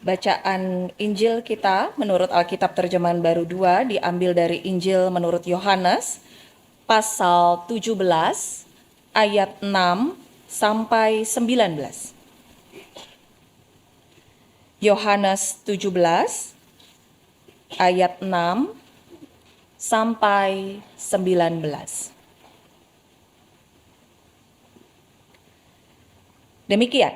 Bacaan Injil kita menurut Alkitab Terjemahan Baru 2 diambil dari Injil menurut Yohanes pasal 17 ayat 6 sampai 19. Yohanes 17 ayat 6 sampai 19. Demikian.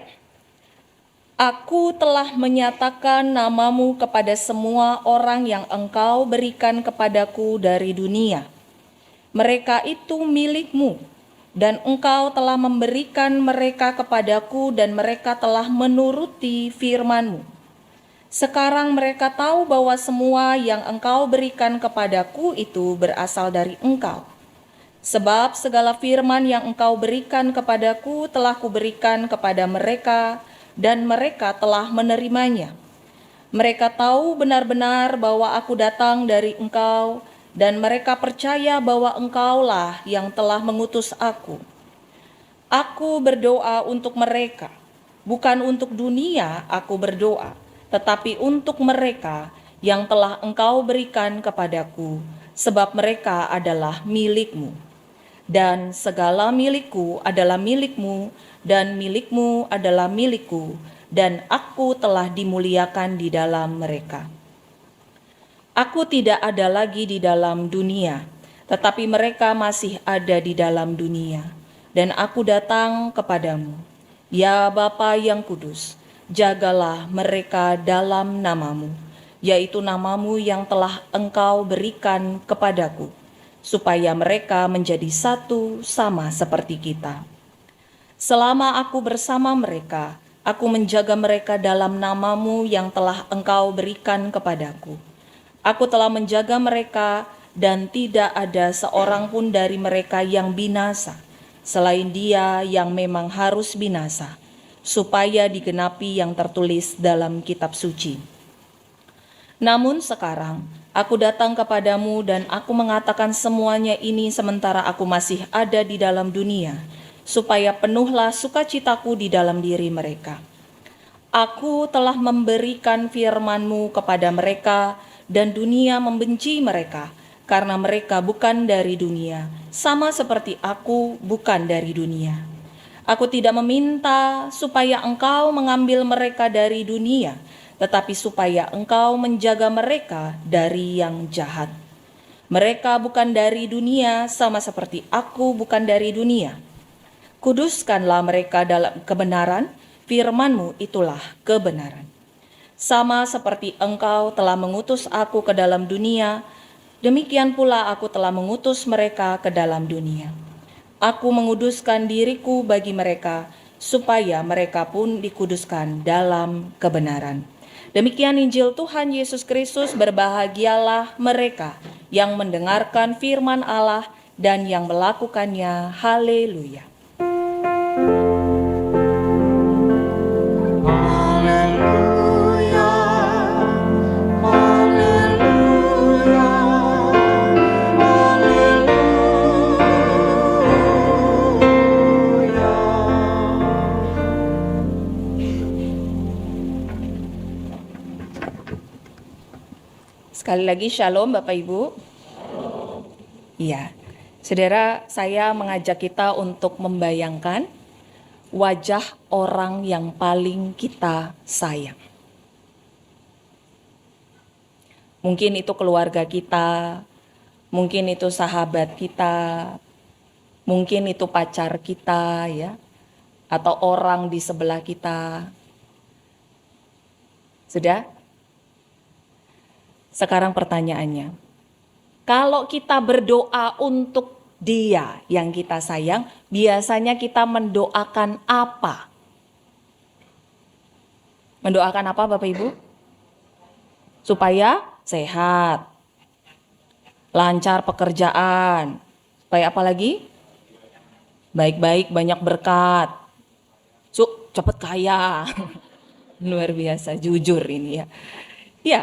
Aku telah menyatakan namamu kepada semua orang yang engkau berikan kepadaku dari dunia. Mereka itu milikmu, dan engkau telah memberikan mereka kepadaku dan mereka telah menuruti firman-Mu. Sekarang mereka tahu bahwa semua yang engkau berikan kepadaku itu berasal dari engkau. Sebab segala firman yang engkau berikan kepadaku telah kuberikan kepada mereka, dan mereka telah menerimanya. Mereka tahu benar-benar bahwa aku datang dari engkau, dan mereka percaya bahwa engkaulah yang telah mengutus aku. Aku berdoa untuk mereka, bukan untuk dunia aku berdoa, tetapi untuk mereka yang telah engkau berikan kepadaku, sebab mereka adalah milikmu. Dan segala milikku adalah milikmu, dan milikmu adalah milikku, dan aku telah dimuliakan di dalam mereka. Aku tidak ada lagi di dalam dunia, tetapi mereka masih ada di dalam dunia, dan aku datang kepadamu. Ya Bapa yang kudus, jagalah mereka dalam namamu, yaitu namamu yang telah engkau berikan kepadaku, supaya mereka menjadi satu sama seperti kita. Selama aku bersama mereka, aku menjaga mereka dalam namamu yang telah engkau berikan kepadaku. Aku telah menjaga mereka dan tidak ada seorang pun dari mereka yang binasa, selain dia yang memang harus binasa, supaya digenapi yang tertulis dalam kitab suci. Namun sekarang, aku datang kepadamu dan aku mengatakan semuanya ini sementara aku masih ada di dalam dunia, supaya penuhlah sukacitaku di dalam diri mereka. Aku telah memberikan firman-Mu kepada mereka, dan dunia membenci mereka, karena mereka bukan dari dunia, sama seperti aku bukan dari dunia. Aku tidak meminta supaya Engkau mengambil mereka dari dunia, tetapi supaya engkau menjaga mereka dari yang jahat. Mereka bukan dari dunia, sama seperti aku bukan dari dunia. Kuduskanlah mereka dalam kebenaran, firman-Mu itulah kebenaran. Sama seperti engkau telah mengutus aku ke dalam dunia, demikian pula aku telah mengutus mereka ke dalam dunia. Aku menguduskan diriku bagi mereka, supaya mereka pun dikuduskan dalam kebenaran. Demikian Injil Tuhan Yesus Kristus. Berbahagialah mereka yang mendengarkan firman Allah dan yang melakukannya. Haleluya. Sekali lagi shalom Bapak Ibu. Iya, saudara, saya mengajak kita untuk membayangkan wajah orang yang paling kita sayang. Mungkin itu keluarga kita, mungkin itu sahabat kita, mungkin itu pacar kita ya, atau orang di sebelah kita. Sudah? Sekarang pertanyaannya, kalau kita berdoa untuk dia yang kita sayang, biasanya kita mendoakan apa? Mendoakan apa Bapak Ibu? Supaya sehat, lancar pekerjaan, supaya apa lagi? Baik-baik, banyak berkat, cepet kaya. Luar biasa, jujur ini ya. Ya.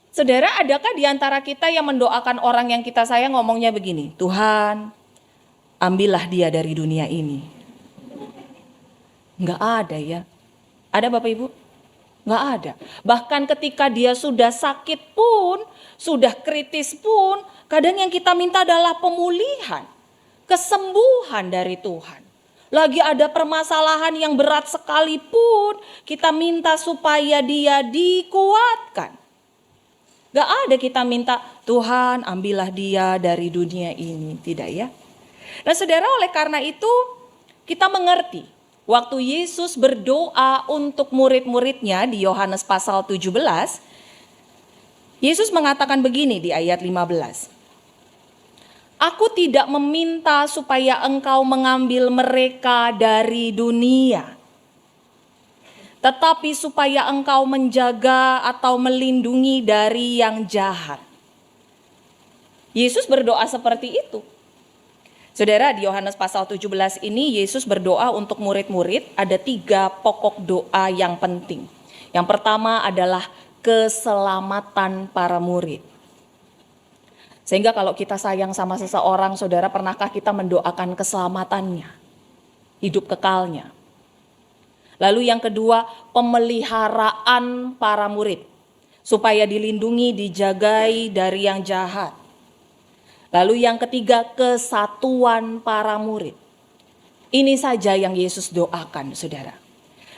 Saudara, adakah di antara kita yang mendoakan orang yang kita sayang ngomongnya begini, Tuhan, ambillah dia dari dunia ini? Enggak ada ya. Ada Bapak Ibu? Nggak ada. Bahkan ketika dia sudah sakit pun, sudah kritis pun, kadang yang kita minta adalah pemulihan, kesembuhan dari Tuhan. Lagi ada permasalahan yang berat sekalipun, kita minta supaya dia dikuatkan. Gak ada kita minta, Tuhan ambillah dia dari dunia ini. Tidak ya. Nah saudara, oleh karena itu kita mengerti. Waktu Yesus berdoa untuk murid-muridnya di Yohanes pasal 17. Yesus mengatakan begini di ayat 15. Aku tidak meminta supaya engkau mengambil mereka dari dunia, tetapi supaya engkau menjaga atau melindungi dari yang jahat. Yesus berdoa seperti itu. Saudara, di Yohanes pasal 17 ini Yesus berdoa untuk murid-murid. Ada 3 pokok doa yang penting. Yang pertama adalah keselamatan para murid. Sehingga kalau kita sayang sama seseorang, saudara, pernahkah kita mendoakan keselamatannya, hidup kekalnya? Lalu yang kedua, pemeliharaan para murid, supaya dilindungi, dijagai dari yang jahat. Lalu yang ketiga, kesatuan para murid. Ini saja yang Yesus doakan, saudara.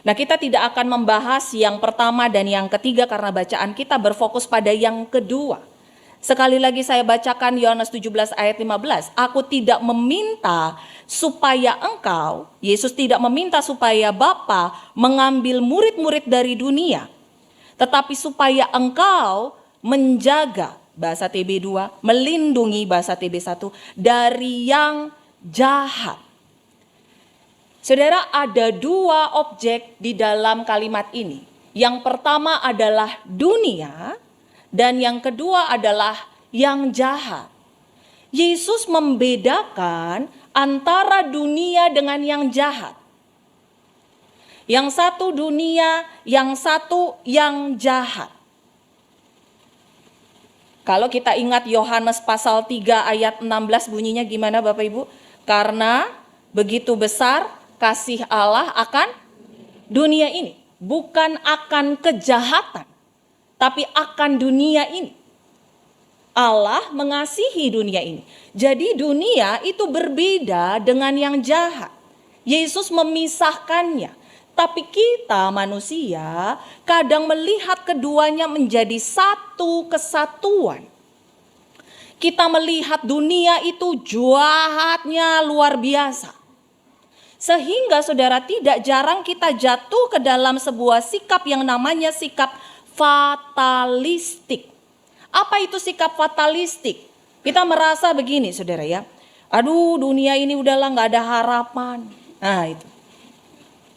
Nah, kita tidak akan membahas yang pertama dan yang ketiga karena bacaan kita berfokus pada yang kedua. Sekali lagi saya bacakan Yohanes 17 ayat 15. Aku tidak meminta supaya engkau, Yesus tidak meminta supaya Bapa mengambil murid-murid dari dunia, tetapi supaya engkau menjaga, bahasa TB2, melindungi, bahasa TB1, dari yang jahat. Saudara, ada 2 objek di dalam kalimat ini. Yang pertama adalah dunia, dan yang kedua adalah yang jahat. Yesus membedakan antara dunia dengan yang jahat. Yang satu dunia, yang satu yang jahat. Kalau kita ingat Yohanes pasal 3 ayat 16 bunyinya gimana Bapak Ibu? Karena begitu besar kasih Allah akan dunia ini. Bukan akan kejahatan, tapi akan dunia ini. Allah mengasihi dunia ini. Jadi dunia itu berbeda dengan yang jahat. Yesus memisahkannya. Tapi kita manusia kadang melihat keduanya menjadi satu kesatuan. Kita melihat dunia itu jahatnya luar biasa. Sehingga saudara, tidak jarang kita jatuh ke dalam sebuah sikap yang namanya sikap fatalistik. Apa itu sikap fatalistik? Kita merasa begini saudara ya. Aduh, dunia ini udahlah gak ada harapan. Nah itu.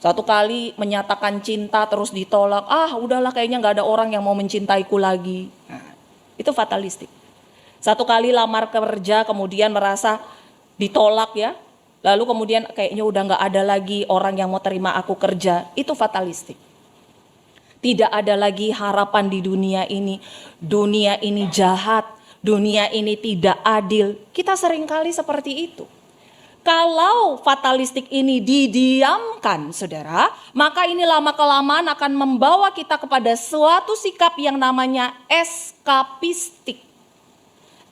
Satu kali menyatakan cinta terus ditolak. Udahlah kayaknya gak ada orang yang mau mencintaiku lagi. Nah, itu fatalistik. Satu kali lamar kerja kemudian merasa ditolak ya. Lalu kemudian kayaknya udah gak ada lagi orang yang mau terima aku kerja. Itu fatalistik. Tidak ada lagi harapan di dunia ini. Dunia ini jahat. Dunia ini tidak adil. Kita seringkali seperti itu. Kalau fatalistik ini didiamkan, saudara, maka ini lama-kelamaan akan membawa kita kepada suatu sikap yang namanya eskapistik.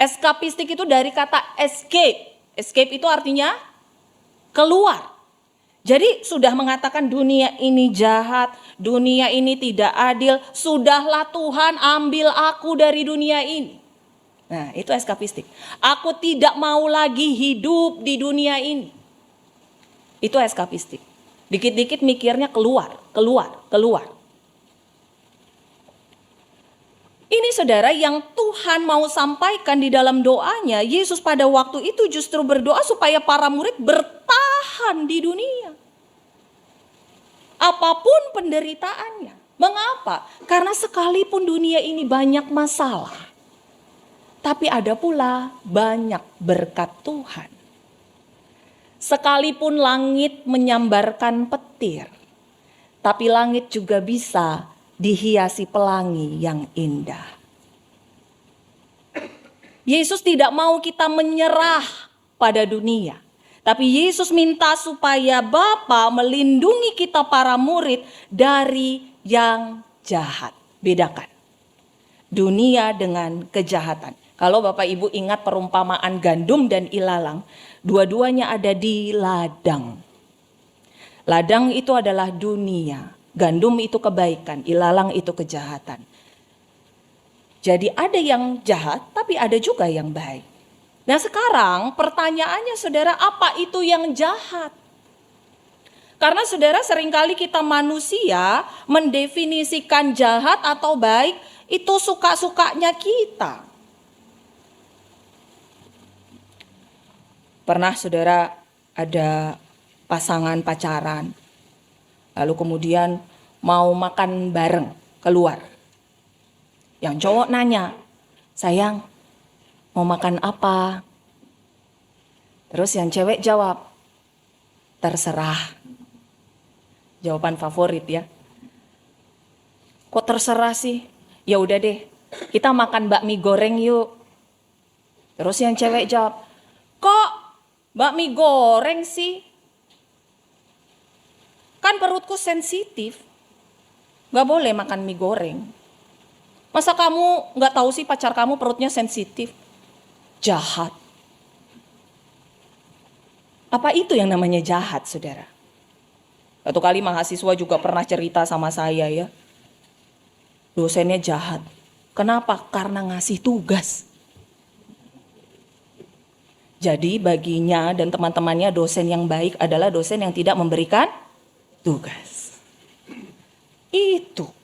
Eskapistik itu dari kata escape. Escape itu artinya keluar. Jadi sudah mengatakan dunia ini jahat, dunia ini tidak adil, sudahlah Tuhan ambil aku dari dunia ini. Nah itu eskapistik. Aku tidak mau lagi hidup di dunia ini. Itu eskapistik. Dikit-dikit mikirnya keluar. Ini saudara yang Tuhan mau sampaikan di dalam doanya. Yesus pada waktu itu justru berdoa supaya para murid bertahan di dunia. Apapun penderitaannya. Mengapa? Karena sekalipun dunia ini banyak masalah, tapi ada pula banyak berkat Tuhan. Sekalipun langit menyambarkan petir, tapi langit juga bisa dihiasi pelangi yang indah. Yesus tidak mau kita menyerah pada dunia. Tapi Yesus minta supaya Bapa melindungi kita para murid dari yang jahat. Bedakan dunia dengan kejahatan. Kalau Bapak Ibu ingat perumpamaan gandum dan ilalang, dua-duanya ada di ladang. Ladang itu adalah dunia, gandum itu kebaikan, ilalang itu kejahatan. Jadi ada yang jahat, tapi ada juga yang baik. Nah sekarang pertanyaannya saudara, apa itu yang jahat? Karena saudara, seringkali kita manusia mendefinisikan jahat atau baik itu suka-sukanya kita. Pernah saudara ada pasangan pacaran, lalu kemudian mau makan bareng keluar. Yang cowok nanya, sayang mau makan apa? Terus yang cewek jawab, terserah. Jawaban favorit ya. Kok terserah sih? Ya udah deh, kita makan bakmi goreng yuk. Terus yang cewek jawab, kok bakmi goreng sih? Kan perutku sensitif, gak boleh makan mie goreng. Masa kamu gak tahu sih pacar kamu perutnya sensitif? Jahat. Apa itu yang namanya jahat, saudara? Satu kali mahasiswa juga pernah cerita sama saya ya. Dosennya jahat. Kenapa? Karena ngasih tugas. Jadi baginya dan teman-temannya dosen yang baik adalah dosen yang tidak memberikan tugas. Itu.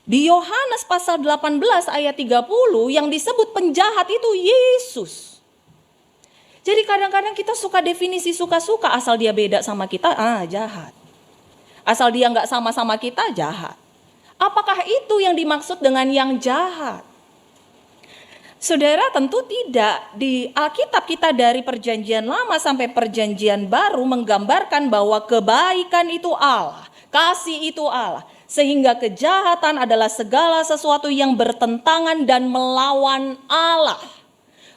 Di Yohanes pasal 18 ayat 30 yang disebut penjahat itu Yesus. Jadi kadang-kadang kita suka definisi suka-suka, asal dia beda sama kita, jahat. Asal dia nggak sama-sama kita, jahat. Apakah itu yang dimaksud dengan yang jahat? Saudara, tentu tidak. Di Alkitab kita dari perjanjian lama sampai perjanjian baru menggambarkan bahwa kebaikan itu Allah, kasih itu Allah. Sehingga kejahatan adalah segala sesuatu yang bertentangan dan melawan Allah.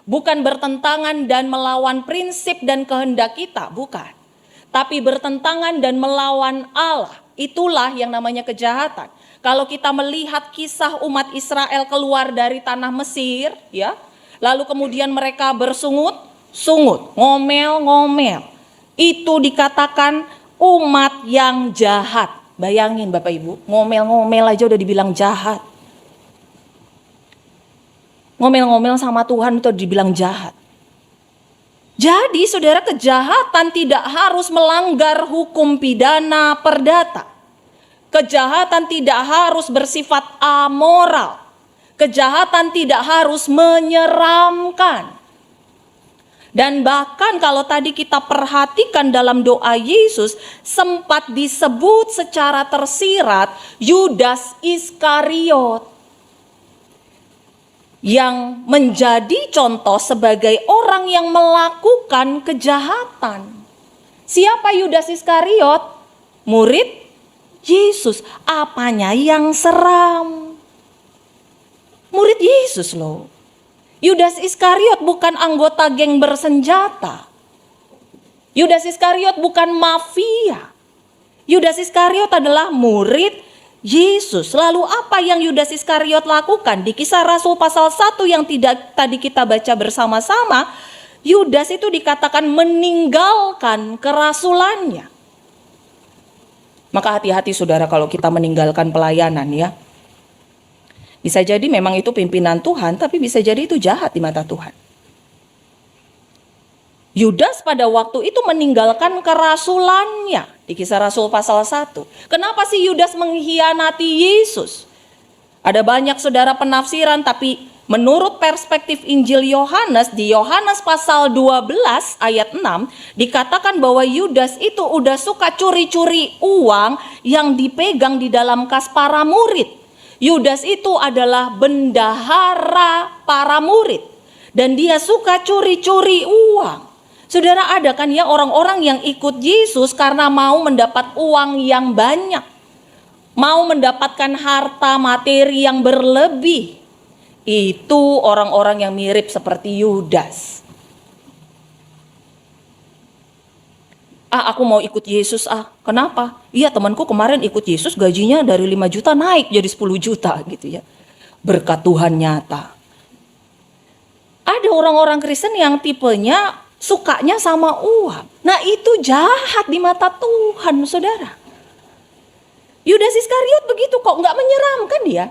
Bukan bertentangan dan melawan prinsip dan kehendak kita, bukan. Tapi bertentangan dan melawan Allah. Itulah yang namanya kejahatan. Kalau kita melihat kisah umat Israel keluar dari tanah Mesir, ya, lalu kemudian mereka bersungut-sungut, ngomel-ngomel. Itu dikatakan umat yang jahat. Bayangin Bapak Ibu, ngomel-ngomel aja udah dibilang jahat. Ngomel-ngomel sama Tuhan itu dibilang jahat. Jadi saudara, kejahatan tidak harus melanggar hukum pidana perdata. Kejahatan tidak harus bersifat amoral. Kejahatan tidak harus menyeramkan. Dan bahkan kalau tadi kita perhatikan dalam doa Yesus, sempat disebut secara tersirat Yudas Iskariot, yang menjadi contoh sebagai orang yang melakukan kejahatan. Siapa Yudas Iskariot? Murid Yesus. Apanya yang seram? Murid Yesus loh. Yudas Iskariot bukan anggota geng bersenjata. Yudas Iskariot bukan mafia. Yudas Iskariot adalah murid Yesus. Lalu apa yang Yudas Iskariot lakukan? Di Kisah Rasul pasal 1 yang tidak tadi kita baca bersama-sama, Yudas itu dikatakan meninggalkan kerasulannya. Maka hati-hati saudara kalau kita meninggalkan pelayanan ya. Bisa jadi memang itu pimpinan Tuhan, tapi bisa jadi itu jahat di mata Tuhan. Yudas pada waktu itu meninggalkan kerasulannya di Kisah Rasul pasal 1. Kenapa sih Yudas mengkhianati Yesus? Ada banyak saudara penafsiran, tapi menurut perspektif Injil Yohanes, di Yohanes pasal 12 ayat 6 dikatakan bahwa Yudas itu udah suka curi-curi uang yang dipegang di dalam kas para murid. Yudas itu adalah bendahara para murid dan dia suka curi-curi uang. Saudara, ada kan ya orang-orang yang ikut Yesus karena mau mendapat uang yang banyak, mau mendapatkan harta materi yang berlebih. Itu orang-orang yang mirip seperti Yudas. Aku mau ikut Yesus Kenapa? Iya, temanku kemarin ikut Yesus gajinya dari 5 juta naik jadi 10 juta gitu ya. Berkat Tuhan nyata. Ada orang-orang Kristen yang tipenya sukanya sama uang. Nah, itu jahat di mata Tuhan, saudara. Yudas Iskariot begitu kok, nggak menyeramkan dia.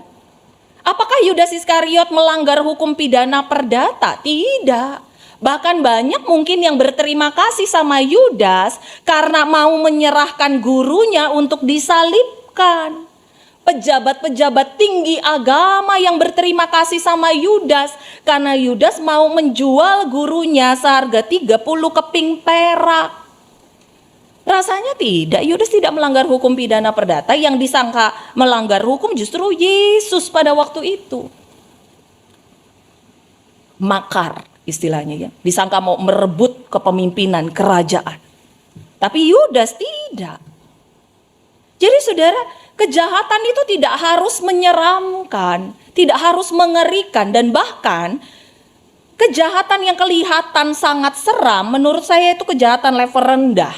Apakah Yudas Iskariot melanggar hukum pidana perdata? Tidak. Bahkan banyak mungkin yang berterima kasih sama Yudas karena mau menyerahkan gurunya untuk disalibkan. Pejabat-pejabat tinggi agama yang berterima kasih sama Yudas karena Yudas mau menjual gurunya seharga 30 keping perak. Rasanya tidak, Yudas tidak melanggar hukum pidana perdata. Yang disangka melanggar hukum justru Yesus pada waktu itu. Makar istilahnya ya, disangka mau merebut kepemimpinan kerajaan. Tapi Yudas tidak. Jadi saudara, kejahatan itu tidak harus menyeramkan, tidak harus mengerikan, dan bahkan kejahatan yang kelihatan sangat seram menurut saya itu kejahatan level rendah.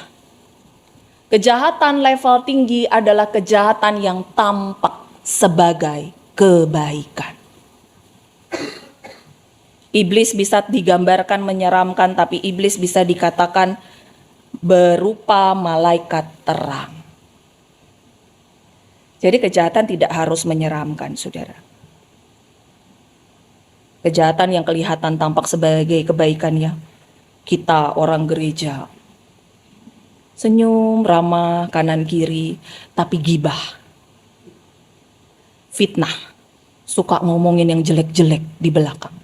Kejahatan level tinggi adalah kejahatan yang tampak sebagai kebaikan. Iblis bisa digambarkan menyeramkan, tapi iblis bisa dikatakan berupa malaikat terang. Jadi kejahatan tidak harus menyeramkan, saudara. Kejahatan yang kelihatan tampak sebagai kebaikannya, kita orang gereja, senyum, ramah, kanan kiri, tapi gibah, fitnah, suka ngomongin yang jelek-jelek di belakang.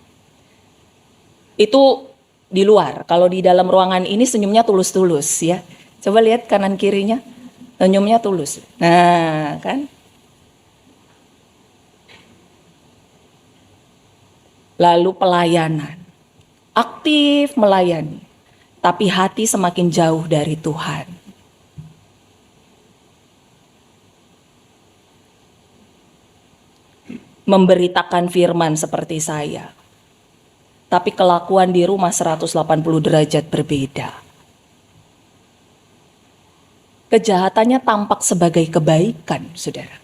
Itu di luar. Kalau di dalam ruangan ini senyumnya tulus-tulus ya. Coba lihat kanan kirinya, senyumnya tulus. Nah, kan? Lalu pelayanan, aktif melayani, tapi hati semakin jauh dari Tuhan. Memberitakan firman seperti saya, tapi kelakuan di rumah 180 derajat berbeda. Kejahatannya tampak sebagai kebaikan, saudara.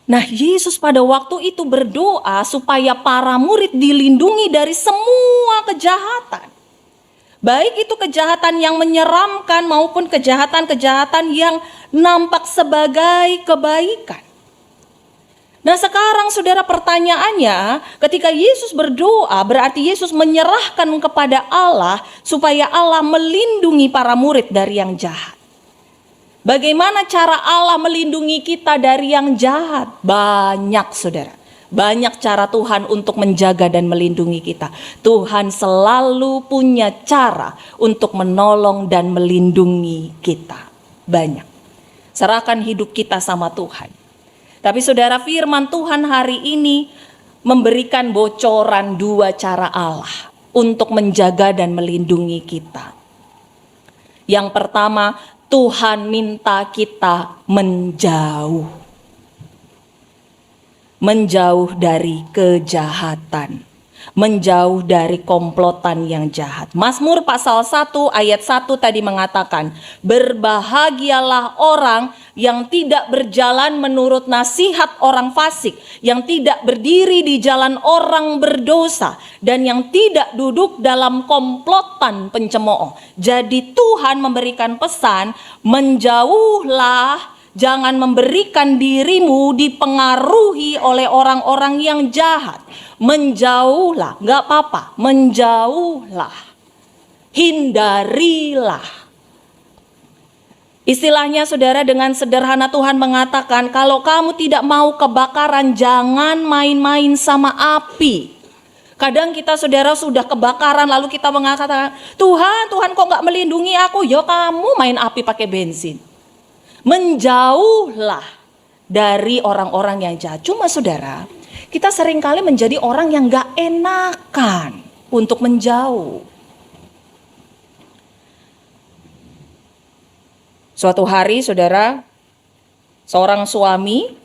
Nah, Yesus pada waktu itu berdoa supaya para murid dilindungi dari semua kejahatan. Baik itu kejahatan yang menyeramkan maupun kejahatan-kejahatan yang nampak sebagai kebaikan. Nah, sekarang saudara, pertanyaannya, ketika Yesus berdoa berarti Yesus menyerahkan kepada Allah supaya Allah melindungi para murid dari yang jahat. Bagaimana cara Allah melindungi kita dari yang jahat? Banyak, saudara. Banyak cara Tuhan untuk menjaga dan melindungi kita. Tuhan selalu punya cara untuk menolong dan melindungi kita. Banyak. Serahkan hidup kita sama Tuhan. Tapi saudara, firman Tuhan hari ini memberikan bocoran 2 cara Allah untuk menjaga dan melindungi kita. Yang pertama, Tuhan minta kita menjauh dari kejahatan, menjauh dari komplotan yang jahat. Mazmur pasal 1 ayat 1 tadi mengatakan, berbahagialah orang yang tidak berjalan menurut nasihat orang fasik, yang tidak berdiri di jalan orang berdosa, dan yang tidak duduk dalam komplotan pencemooh. Jadi Tuhan memberikan pesan, menjauhlah, jangan memberikan dirimu dipengaruhi oleh orang-orang yang jahat. Menjauhlah, gak apa-apa, menjauhlah, hindarilah. Istilahnya saudara, dengan sederhana Tuhan mengatakan, kalau kamu tidak mau kebakaran, jangan main-main sama api. Kadang kita saudara sudah kebakaran lalu kita mengatakan, Tuhan kok gak melindungi aku? Ya kamu main api pakai bensin. Menjauhlah dari orang-orang yang jahat. Cuma saudara, kita seringkali menjadi orang yang gak enakan untuk menjauh. Suatu hari saudara, seorang suami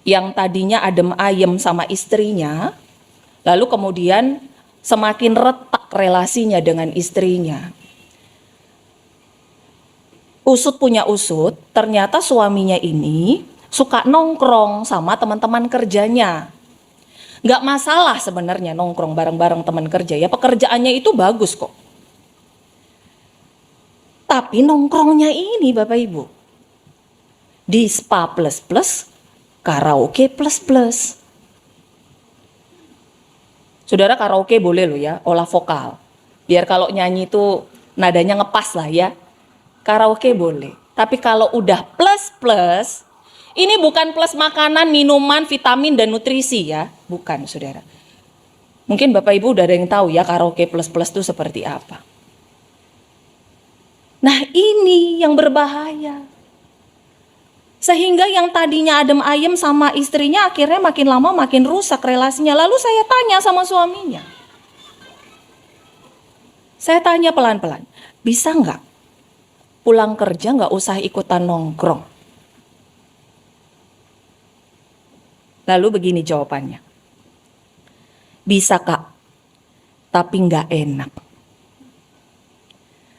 yang tadinya adem ayem sama istrinya, lalu kemudian semakin retak rusak relasinya dengan istrinya. Usut punya usut, ternyata suaminya ini suka nongkrong sama teman-teman kerjanya. Nggak masalah sebenarnya nongkrong bareng-bareng teman kerja, ya pekerjaannya itu bagus kok. Tapi nongkrongnya ini Bapak Ibu, di spa plus plus, karaoke plus plus. Saudara, karaoke boleh loh ya, olah vokal. Biar kalau nyanyi itu nadanya ngepas lah ya. Karaoke boleh. Tapi kalau udah plus plus, ini bukan plus makanan, minuman, vitamin, dan nutrisi ya. Bukan, saudara. Mungkin Bapak Ibu udah ada yang tahu ya karaoke plus plus itu seperti apa. Nah ini yang berbahaya. Sehingga yang tadinya adem ayem sama istrinya akhirnya makin lama makin rusak relasinya. Lalu saya tanya sama suaminya. Saya tanya pelan-pelan, bisa nggak pulang kerja nggak usah ikutan nongkrong? Lalu begini jawabannya. Bisa Kak, tapi nggak enak.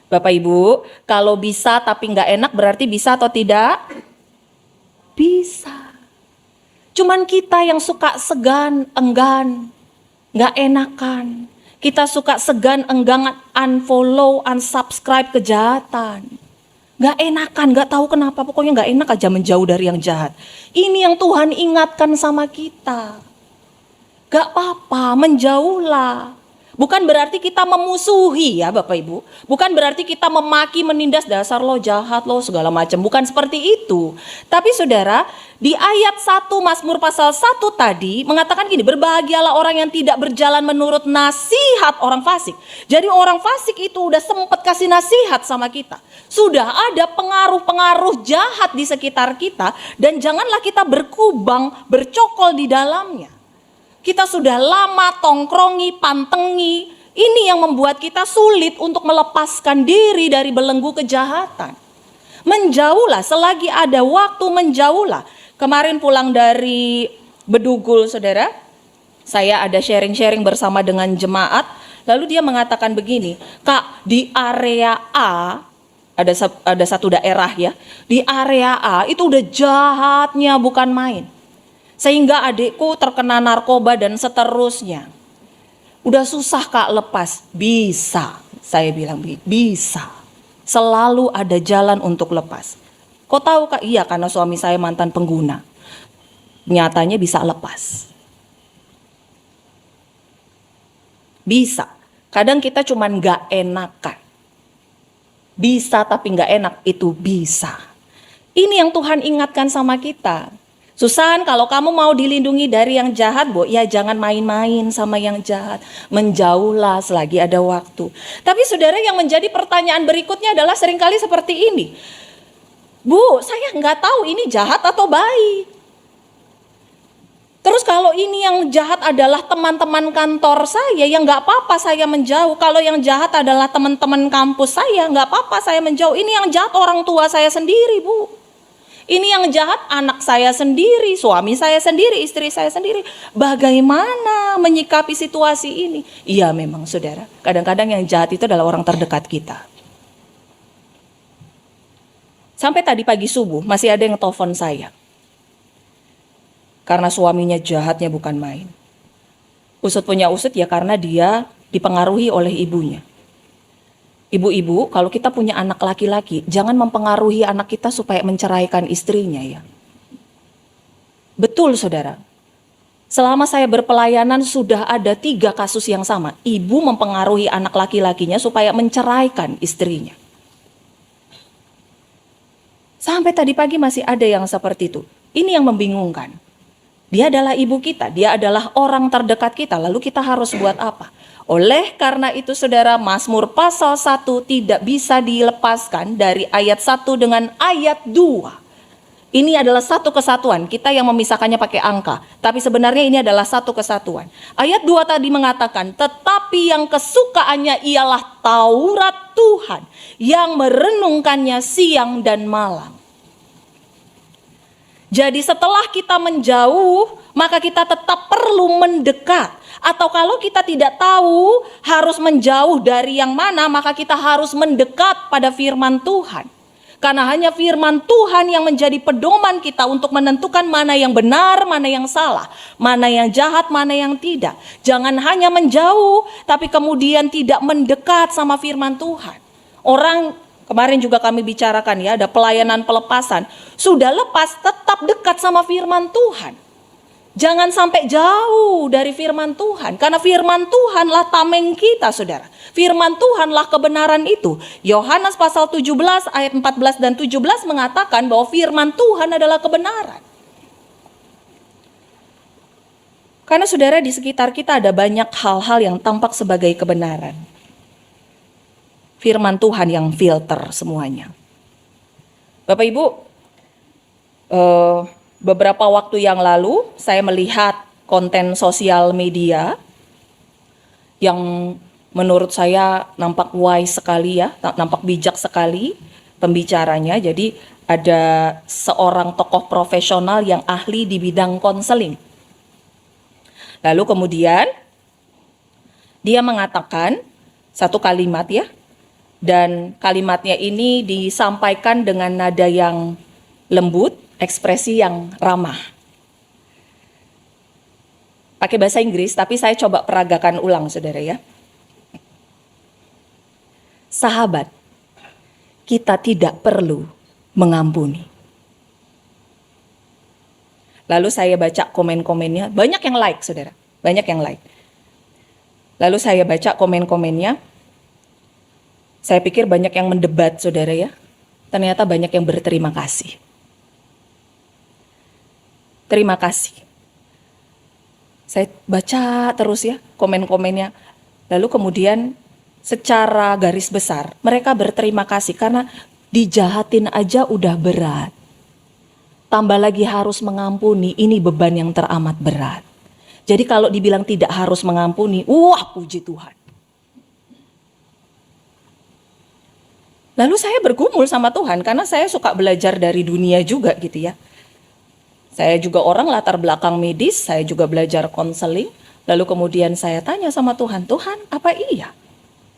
Bapak Ibu, kalau bisa tapi nggak enak berarti bisa atau tidak? Bisa. Cuman kita yang suka segan, enggan, nggak enakan. Kita suka segan, enggan, unfollow, unsubscribe kejahatan. Nggak enakan, nggak tahu kenapa, pokoknya nggak enak aja menjauh dari yang jahat. Ini yang Tuhan ingatkan sama kita. Nggak apa-apa, menjauhlah. Bukan berarti kita memusuhi ya Bapak Ibu. Bukan berarti kita memaki, menindas, dasar lo jahat lo segala macam. Bukan seperti itu. Tapi saudara, di ayat 1 Mazmur pasal 1 tadi mengatakan gini, berbahagialah orang yang tidak berjalan menurut nasihat orang fasik. Jadi orang fasik itu udah sempat kasih nasihat sama kita. Sudah ada pengaruh-pengaruh jahat di sekitar kita dan janganlah kita berkubang, bercokol di dalamnya. Kita sudah lama tongkrongi, pantengi. Ini yang membuat kita sulit untuk melepaskan diri dari belenggu kejahatan. Menjauhlah, selagi ada waktu menjauhlah. Kemarin pulang dari Bedugul saudara, saya ada sharing-sharing bersama dengan jemaat. Lalu dia mengatakan begini, Kak, di area A, ada satu daerah ya, di area A itu udah jahatnya bukan main. Sehingga adikku terkena narkoba dan seterusnya. Udah susah Kak lepas. Bisa, saya bilang bisa. Selalu ada jalan untuk lepas. Kok tahu Kak? Iya, karena suami saya mantan pengguna. Nyatanya bisa lepas. Bisa. Kadang kita cuman gak enakan. Bisa tapi gak enak, itu bisa. Ini yang Tuhan ingatkan sama kita. Susan, kalau kamu mau dilindungi dari yang jahat, ya jangan main-main sama yang jahat. Menjauhlah selagi ada waktu. Tapi saudara, yang menjadi pertanyaan berikutnya adalah seringkali seperti ini. Bu, saya nggak tahu ini jahat atau baik. Terus kalau ini yang jahat adalah teman-teman kantor saya, ya nggak apa-apa saya menjauh. Kalau yang jahat adalah teman-teman kampus saya, nggak apa-apa saya menjauh. Ini yang jahat orang tua saya sendiri, Bu. Ini yang jahat anak saya sendiri, suami saya sendiri, istri saya sendiri. Bagaimana menyikapi situasi ini? Iya memang saudara, kadang-kadang yang jahat itu adalah orang terdekat kita. Sampai tadi pagi subuh masih ada yang telepon saya. Karena suaminya jahatnya bukan main. Usut punya usut ya karena dia dipengaruhi oleh ibunya. Ibu-ibu, kalau kita punya anak laki-laki, jangan mempengaruhi anak kita supaya menceraikan istrinya ya. Betul saudara. Selama saya berpelayanan sudah ada 3 kasus yang sama. Ibu mempengaruhi anak laki-lakinya supaya menceraikan istrinya. Sampai tadi pagi masih ada yang seperti itu. Ini yang membingungkan. Dia adalah ibu kita, dia adalah orang terdekat kita, lalu kita harus buat apa? Oleh karena itu saudara, Mazmur pasal 1 tidak bisa dilepaskan dari ayat 1 dengan ayat 2. Ini adalah satu kesatuan, kita yang memisahkannya pakai angka. Tapi sebenarnya ini adalah satu kesatuan. Ayat 2 tadi mengatakan, tetapi yang kesukaannya ialah Taurat Tuhan, yang merenungkannya siang dan malam. Jadi setelah kita menjauh, maka kita tetap perlu mendekat. Atau kalau kita tidak tahu harus menjauh dari yang mana, maka kita harus mendekat pada firman Tuhan. Karena hanya firman Tuhan yang menjadi pedoman kita untuk menentukan mana yang benar, mana yang salah, mana yang jahat, mana yang tidak. Jangan hanya menjauh, tapi kemudian tidak mendekat sama firman Tuhan. Orang kemarin juga kami bicarakan ya, ada pelayanan pelepasan. Sudah lepas, tetap dekat sama firman Tuhan. Jangan sampai jauh dari firman Tuhan. Karena firman Tuhanlah tameng kita, saudara. Firman Tuhanlah kebenaran itu. Yohanes pasal 17 ayat 14 dan 17 mengatakan bahwa firman Tuhan adalah kebenaran. Karena saudara, di sekitar kita ada banyak hal-hal yang tampak sebagai kebenaran. Firman Tuhan yang filter semuanya. Bapak Ibu, beberapa waktu yang lalu saya melihat konten sosial media yang menurut saya nampak wise sekali ya, nampak bijak sekali pembicaranya. Jadi ada seorang tokoh profesional yang ahli di bidang konseling. Lalu kemudian dia mengatakan satu kalimat ya, dan kalimatnya ini disampaikan dengan nada yang lembut, ekspresi yang ramah. Pakai bahasa Inggris, tapi saya coba peragakan ulang, saudara ya. Sahabat, kita tidak perlu mengampuni. Lalu saya baca komen-komennya, banyak yang like, saudara, banyak yang like. Lalu saya baca komen-komennya, saya pikir banyak yang mendebat, saudara ya. Ternyata banyak yang berterima kasih. Terima kasih. Saya baca terus ya komen-komennya. Lalu kemudian secara garis besar mereka berterima kasih karena dijahatin aja udah berat. Tambah lagi harus mengampuni, ini beban yang teramat berat. Jadi kalau dibilang tidak harus mengampuni, wah puji Tuhan. Lalu saya bergumul sama Tuhan karena saya suka belajar dari dunia juga gitu ya. Saya juga orang latar belakang medis, saya juga belajar konseling. Lalu kemudian saya tanya sama Tuhan, Tuhan apa iya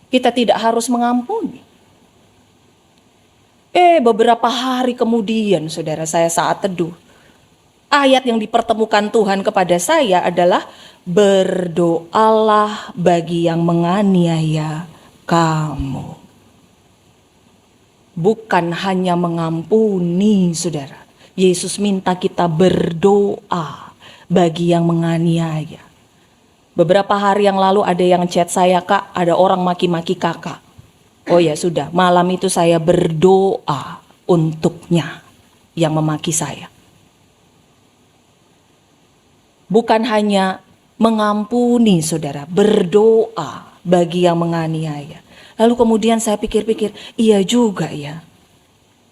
kita tidak harus mengampuni? Beberapa hari kemudian saudara, saya saat teduh, ayat yang dipertemukan Tuhan kepada saya adalah berdoalah bagi yang menganiaya kamu. Bukan hanya mengampuni, saudara. Yesus minta kita berdoa bagi yang menganiaya. Beberapa hari yang lalu ada yang chat saya, Kak, ada orang maki-maki kakak. Oh ya sudah, malam itu saya berdoa untuknya yang memaki saya. Bukan hanya mengampuni, saudara, berdoa bagi yang menganiaya. Lalu kemudian saya pikir-pikir, iya juga ya.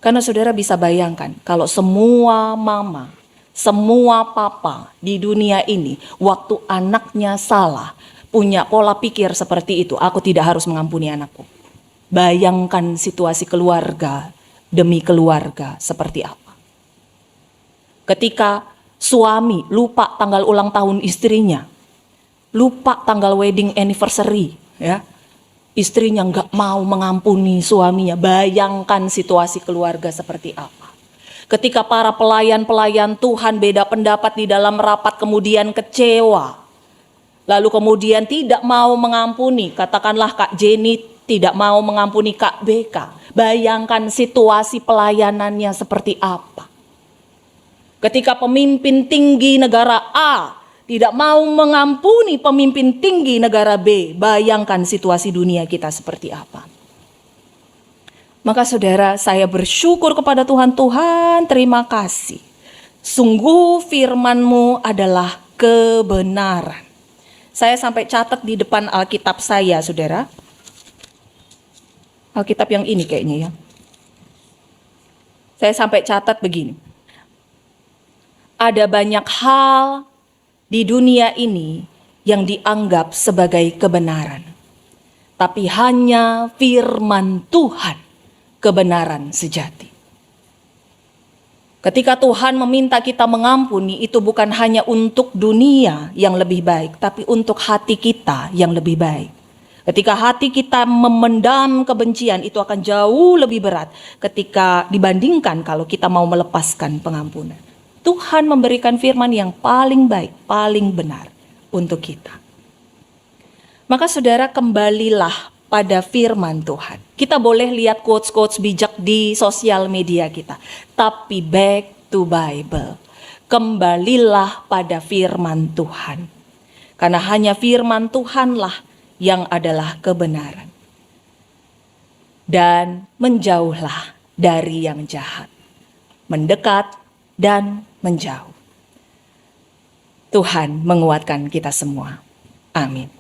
Karena saudara bisa bayangkan kalau semua mama, semua papa di dunia ini waktu anaknya salah punya pola pikir seperti itu, aku tidak harus mengampuni anakku. Bayangkan situasi keluarga demi keluarga seperti apa. Ketika suami lupa tanggal ulang tahun istrinya, lupa tanggal wedding anniversary ya. Istrinya nggak mau mengampuni suaminya. Bayangkan situasi keluarga seperti apa. Ketika para pelayan-pelayan Tuhan beda pendapat di dalam rapat kemudian kecewa. Lalu kemudian tidak mau mengampuni. Katakanlah Kak Jenny tidak mau mengampuni Kak BK. Bayangkan situasi pelayanannya seperti apa. Ketika pemimpin tinggi negara A tidak mau mengampuni pemimpin tinggi negara B, bayangkan situasi dunia kita seperti apa. Maka saudara, saya bersyukur kepada Tuhan. Tuhan, terima kasih. Sungguh firman-Mu adalah kebenaran. Saya sampai catat di depan Alkitab saya, saudara. Alkitab yang ini kayaknya ya. Saya sampai catat begini. Ada banyak hal di dunia ini yang dianggap sebagai kebenaran. Tapi hanya firman Tuhan kebenaran sejati. Ketika Tuhan meminta kita mengampuni, itu bukan hanya untuk dunia yang lebih baik, tapi untuk hati kita yang lebih baik. Ketika hati kita memendam kebencian, itu akan jauh lebih berat ketika dibandingkan kalau kita mau melepaskan pengampunan. Tuhan memberikan firman yang paling baik, paling benar untuk kita. Maka saudara, kembalilah pada firman Tuhan. Kita boleh lihat quotes-quotes bijak di sosial media kita, tapi back to Bible. Kembalilah pada firman Tuhan. Karena hanya firman Tuhanlah yang adalah kebenaran. Dan menjauhlah dari yang jahat. Mendekat dan menjauh. Tuhan menguatkan kita semua. Amin.